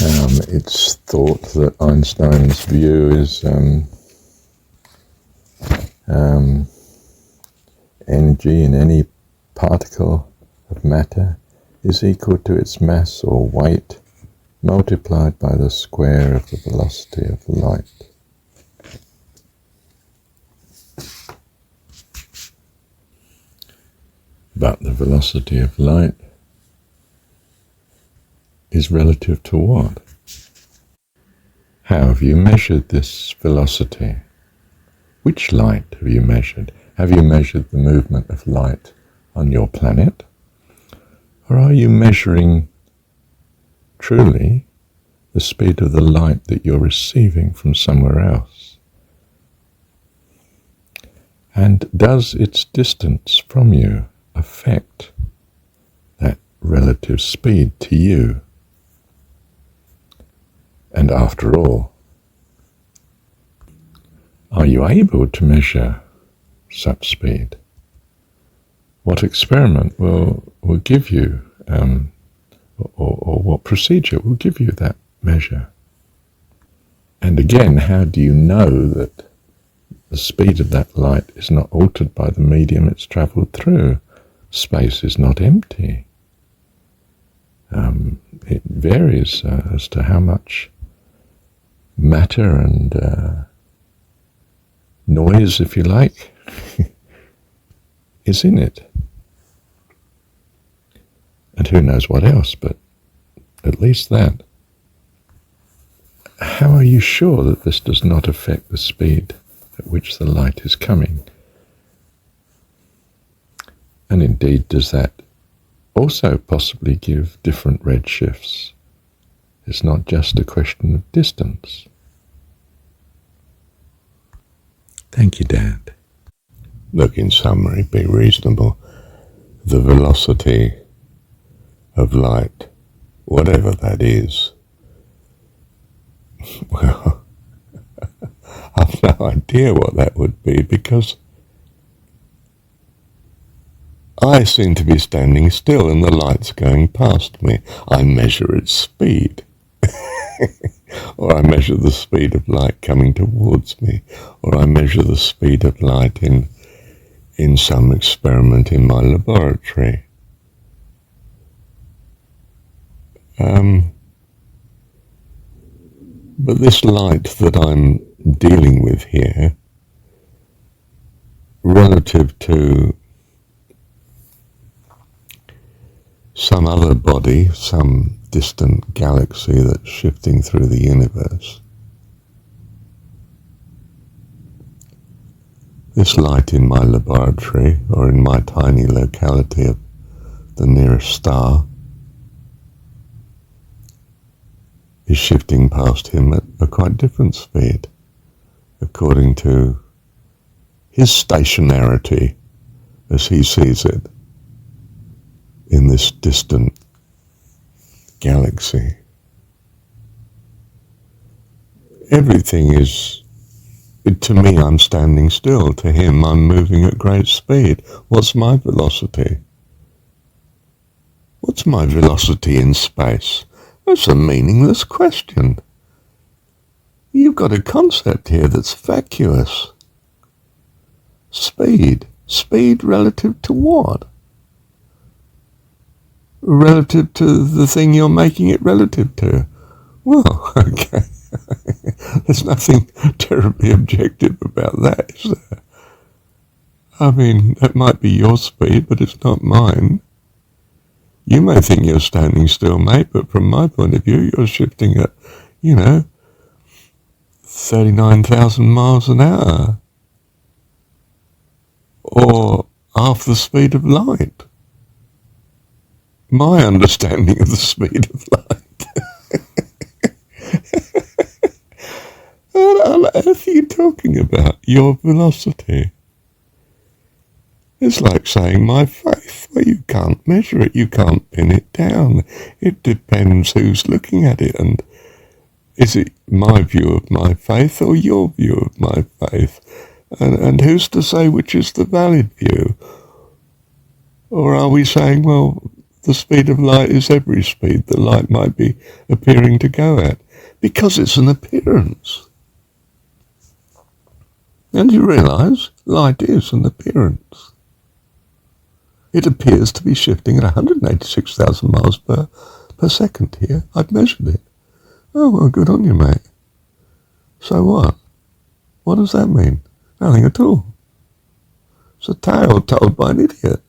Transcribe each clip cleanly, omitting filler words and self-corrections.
It's thought that Einstein's view is energy in any particle of matter is equal to its mass or weight multiplied by the square of the velocity of light. But the velocity of light is relative to what? How have you measured this velocity? Which light have you measured? Have you measured the movement of light on your planet? Or are you measuring truly the speed of the light that you're receiving from somewhere else? And does its distance from you affect that relative speed to you? And after all, are you able to measure such speed? What experiment will give you, or what procedure will give you that measure? And again, how do you know that the speed of that light is not altered by the medium it's travelled through? Space is not empty. It varies as to how much matter and noise, if you like, is in it. And who knows what else, but at least that. How are you sure that this does not affect the speed at which the light is coming? And indeed, does that also possibly give different redshifts? It's not just a question of distance. Thank you, Dad. Look, in summary, be reasonable. The velocity of light, whatever that is, well, I've no idea what that would be, because I seem to be standing still and the light's going past me. I measure its speed. Or I measure the speed of light coming towards me. Or I measure the speed of light in some experiment in my laboratory. But this light that I'm dealing with here, relative to some other body, some distant galaxy that's shifting through the universe, this light in my laboratory, or in my tiny locality of the nearest star, is shifting past him at a quite different speed, according to his stationarity as he sees it in this distant galaxy. Everything is, to me, I'm standing still. To him, I'm moving at great speed. What's my velocity? What's my velocity in space? That's a meaningless question. You've got a concept here that's vacuous. Speed. Speed relative to what? Relative to the thing you're making it relative to. Well, okay. There's nothing terribly objective about that, is there? I mean, that might be your speed, but it's not mine. You may think you're standing still, mate, but from my point of view, you're shifting at, 39,000 miles an hour. Or half the speed of light. My understanding of the speed of light. What on earth are you talking about? Your velocity. It's like saying my faith. Well, you can't measure it. You can't pin it down. It depends who's looking at it. And is it my view of my faith or your view of my faith? And who's to say which is the valid view? Or are we saying, well, the speed of light is every speed that light might be appearing to go at, because it's an appearance. And you realise light is an appearance. It appears to be shifting at 186,000 miles per second here. I've measured it. Oh, well, good on you, mate. So what? What does that mean? Nothing at all. It's a tale told by an idiot.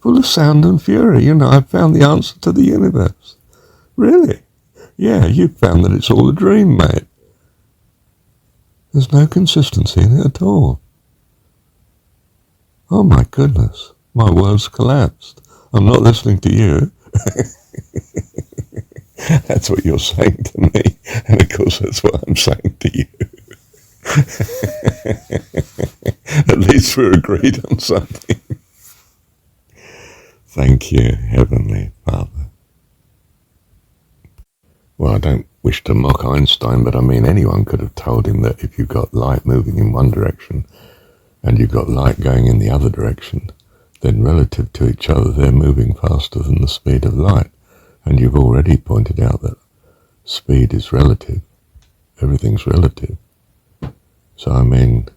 Full of sound and fury. I've found the answer to the universe. Really? Yeah, you've found that it's all a dream, mate. There's no consistency in it at all. Oh my goodness, my world's collapsed. I'm not listening to you. That's what you're saying to me, and of course that's what I'm saying to you. At least we're agreed on something. Thank you, Heavenly Father. Well, I don't wish to mock Einstein, but I mean anyone could have told him that if you've got light moving in one direction and you've got light going in the other direction, then relative to each other they're moving faster than the speed of light. And you've already pointed out that speed is relative. Everything's relative. So, I mean,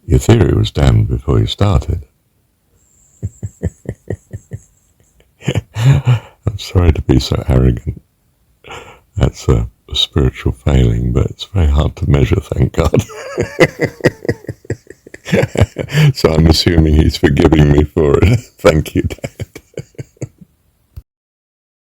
your theory was damned before you started. I'm sorry to be so arrogant. That's a spiritual failing, but it's very hard to measure, thank God. So I'm assuming he's forgiving me for it. Thank you, Dad.